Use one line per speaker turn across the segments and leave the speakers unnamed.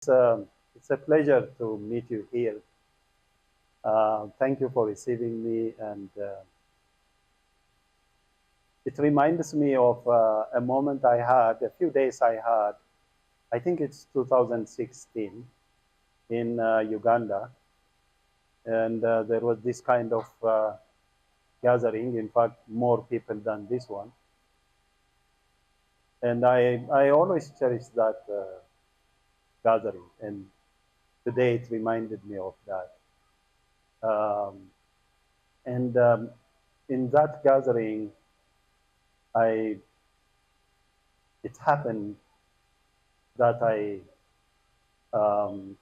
It's a pleasure to meet you here. Thank you for receiving me, and it reminds me of a moment I had, a few days I had. I think it's 2016 in Uganda, and there was this kind of gathering. In fact, more people than this one, and I always cherish that gathering, and today it reminded me of that. Um, and in that gathering, I it happened that I um,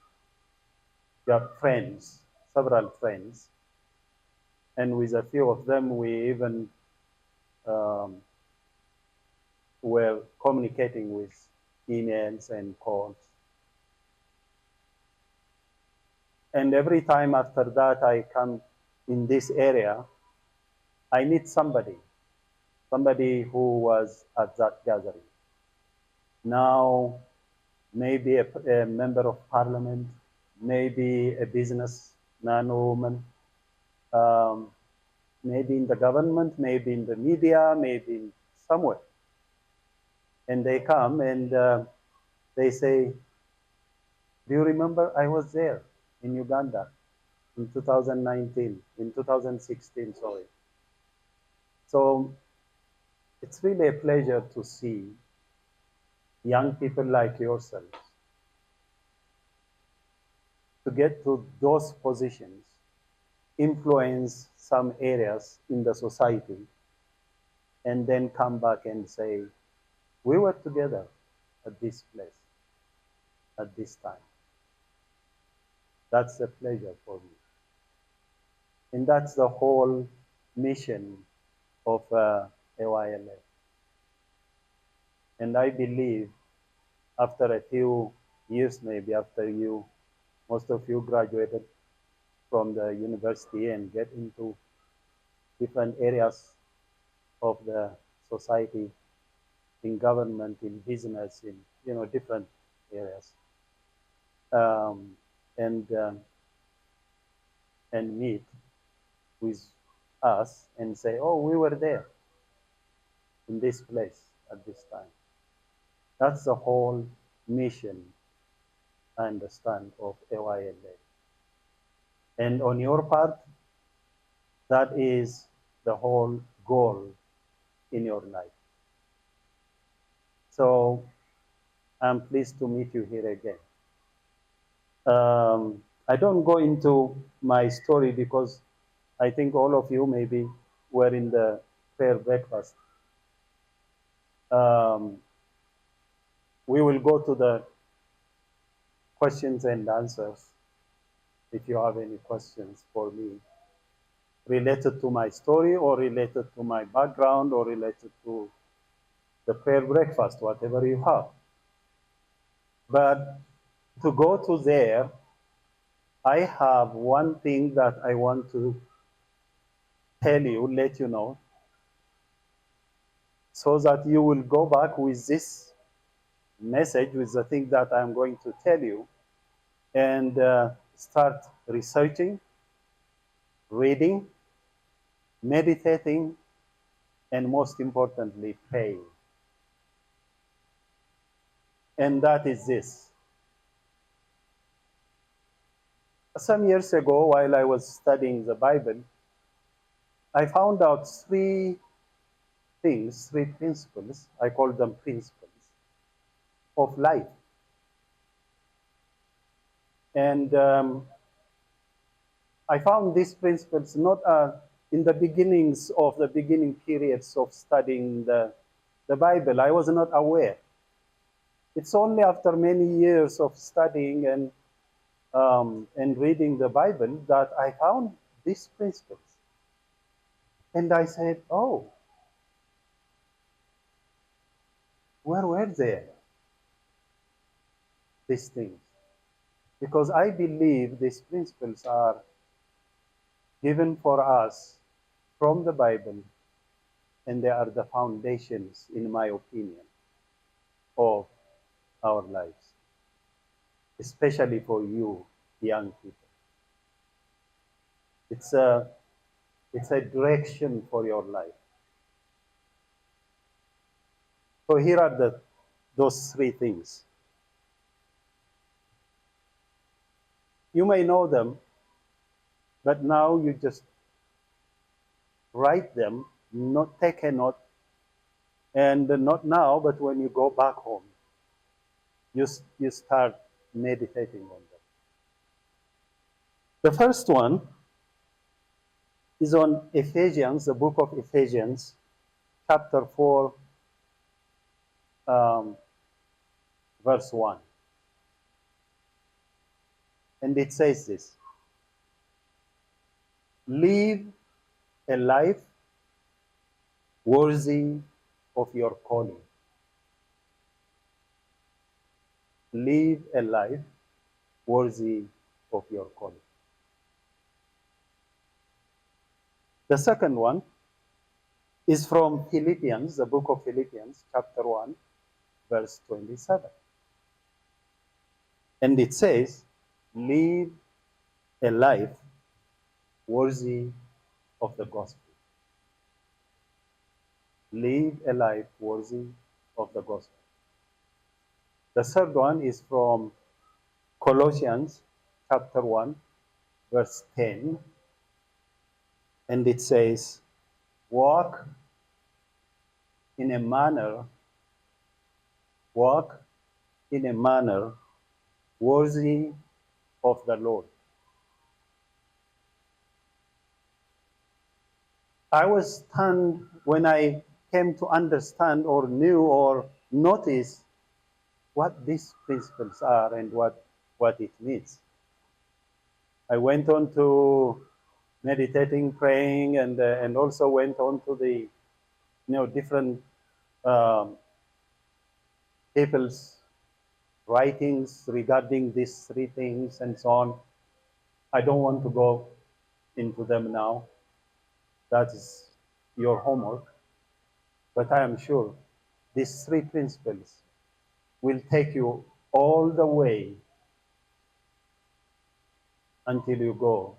got friends, several friends, and with a few of them, we even um, were communicating with emails and calls. And every time after that, I come in this area, I meet somebody who was at that gathering. Now, maybe a member of parliament, maybe a businessman or woman, um, maybe in the government, maybe in the media, maybe in somewhere. And they come and they say, do you remember I was there in Uganda in 2019, in 2016, sorry. So it's really a pleasure to see young people like yourselves to get to those positions, influence some areas in the society, and then come back and say, we were together at this place, at this time. That's a pleasure for me. And that's the whole mission of AYLF. And I believe after a few years, maybe after most of you graduated from the university and get into different areas of the society, in government, in business, in different areas, um, and um, and meet with us and say, "Oh, we were there in this place at this time." That's the whole mission, I understand, of AYLA. And on your part, that is the whole goal in your life. So I'm pleased to meet you here again. I don't go into my story because I think all of you maybe were in the prayer breakfast. Um, we will go to the questions and answers if you have any questions for me related to my story or related to my background or related to the prayer breakfast, whatever you have. But to go to there, I have one thing that I want to tell you, let you know, so that you will go back with this message, with the thing that I'm going to tell you, and start researching, reading, meditating, and most importantly, praying. And that is this. Some years ago, while I was studying the Bible, I found out three things, three principles, I call them principles, of life. And I found these principles not in the beginnings of the beginning periods of studying the Bible. I was not aware. It's only after many years of studying and reading the Bible that I found these principles. And I said, oh, where were they, these things? Because I believe these principles are given for us from the Bible, and they are the foundations, in my opinion, of our lives. especially for you young people. It's a, it's a direction for your life. So here are those three things. You may know them, but now you just write them, not take a note, and not now, but when you go back home, you start meditating on them. The first one is on Ephesians, the book of Ephesians, chapter 4, um, verse 1. And it says this: live a life worthy of your calling. Live a life worthy of your calling. The second one is from Philippians, the book of Philippians, chapter 1, verse 27. And it says, live a life worthy of the gospel. Live a life worthy of the gospel. The third one is from Colossians chapter 1, verse 10. And it says, walk in a manner, walk in a manner worthy of the Lord. I was stunned when I came to understand or knew or notice what these principles are and what it means. I went on to meditating, praying, and also went on to the different um, people's writings regarding these three things and so on. I don't want to go into them now. That is your homework. But I am sure these three principles will take you all the way until you go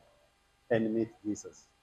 and meet Jesus.